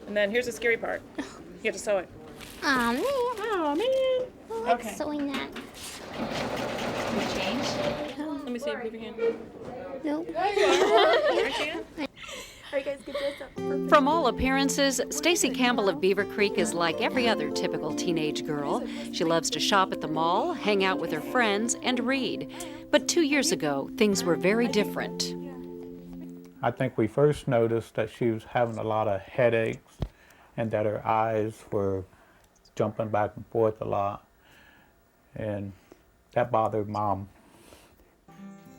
And then here's the scary part. You have to sew it. Aw, man. Oh, man. I like Okay. sewing that. Can we change? Let me see. Move your hand. Nope. Right hand. All right, guys, get dressed up. Perfect. From all appearances, Stacey Campbell of Beaver Creek is like every other typical teenage girl. She loves to shop at the mall, hang out with her friends, and read. But 2 years ago, things were very different. I think we first noticed that she was having a lot of headaches and that her eyes were jumping back and forth a lot. And that bothered Mom.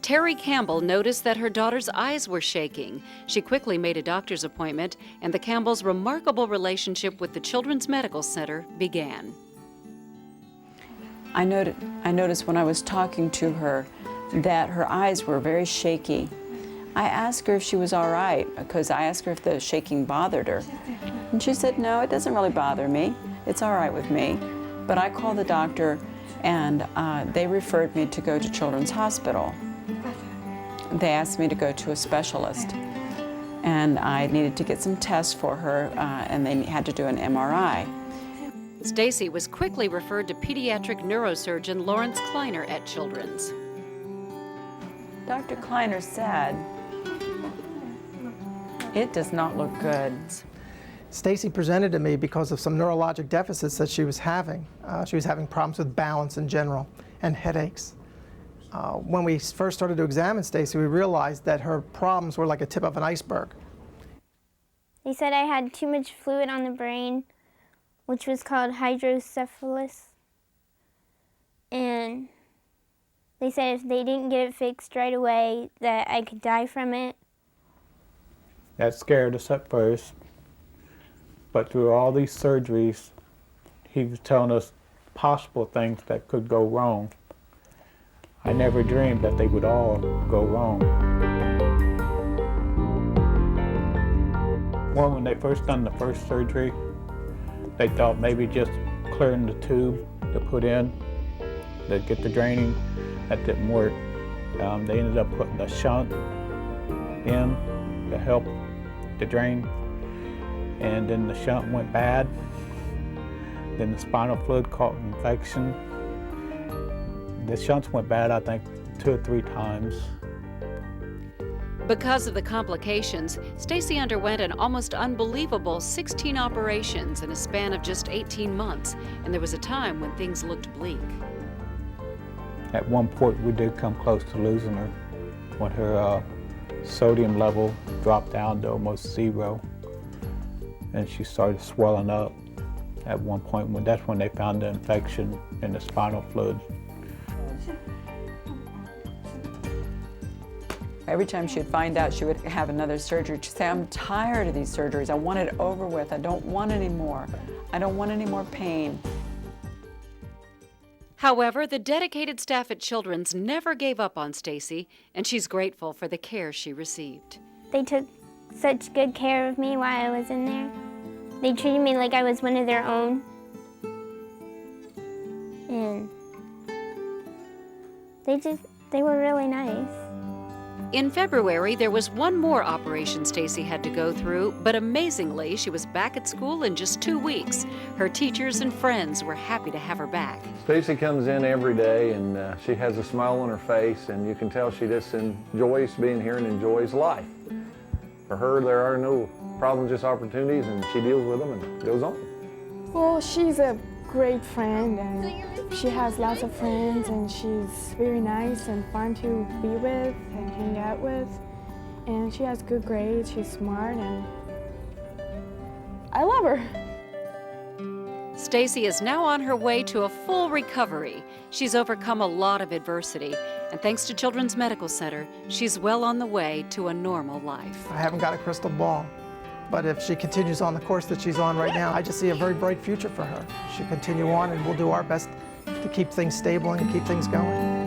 Terry Campbell noticed that her daughter's eyes were shaking. She quickly made a doctor's appointment, and the Campbells' remarkable relationship with the Children's Medical Center began. I noticed when I was talking to her that her eyes were very shaky. I asked her if she was all right, because I asked her if the shaking bothered her. And she said, no, it doesn't really bother me. It's all right with me. But I called the doctor, and they referred me to go to Children's Hospital. They asked me to go to a specialist, and I needed to get some tests for her, and they had to do an MRI. Stacey was quickly referred to pediatric neurosurgeon Lawrence Kleiner at Children's. Dr. Kleiner said, it does not look good. Stacey presented to me because of some neurologic deficits that she was having. She was having problems with balance in general and headaches. When we first started to examine Stacey, we realized that her problems were like a tip of an iceberg. They said I had too much fluid on the brain, which was called hydrocephalus. And they said if they didn't get it fixed right away, that I could die from it. That scared us at first, but through all these surgeries, he was telling us possible things that could go wrong. I never dreamed that they would all go wrong. Well, when they first done the first surgery, they thought maybe just clearing the tube to put in, to get the draining, that didn't work. They ended up putting the shunt in to help the drain, and then the shunt went bad. Then the spinal fluid caught infection. The shunts went bad, I think, 2 or 3 times. Because of the complications, Stacey underwent an almost unbelievable 16 operations in a span of just 18 months, and there was a time when things looked bleak. At one point, we did come close to losing her when her sodium level dropped down to almost 0, and she started swelling up. At one point, that's when they found the infection in the spinal fluid. Every time she'd find out she would have another surgery, she'd say, I'm tired of these surgeries. I want it over with. I don't want any more. I don't want any more pain. However, the dedicated staff at Children's never gave up on Stacey, and she's grateful for the care she received. They took such good care of me while I was in there. They treated me like I was one of their own. And they were really nice. In February, there was one more operation Stacey had to go through, but amazingly, she was back at school in just 2 weeks. Her teachers and friends were happy to have her back. Stacey comes in every day, and she has a smile on her face, and you can tell she just enjoys being here and enjoys life. For her, there are no problems, just opportunities, and she deals with them and goes on. Well, she's a great friend, and she has lots of friends, and she's very nice and fun to be with and hang out with. And she has good grades, she's smart, and I love her. Stacey is now on her way to a full recovery. She's overcome a lot of adversity, and thanks to Children's Medical Center, she's well on the way to a normal life. I haven't got a crystal ball, but if she continues on the course that she's on right now, I just see a very bright future for her. She'll continue on, and we'll do our best to keep things stable and keep things going.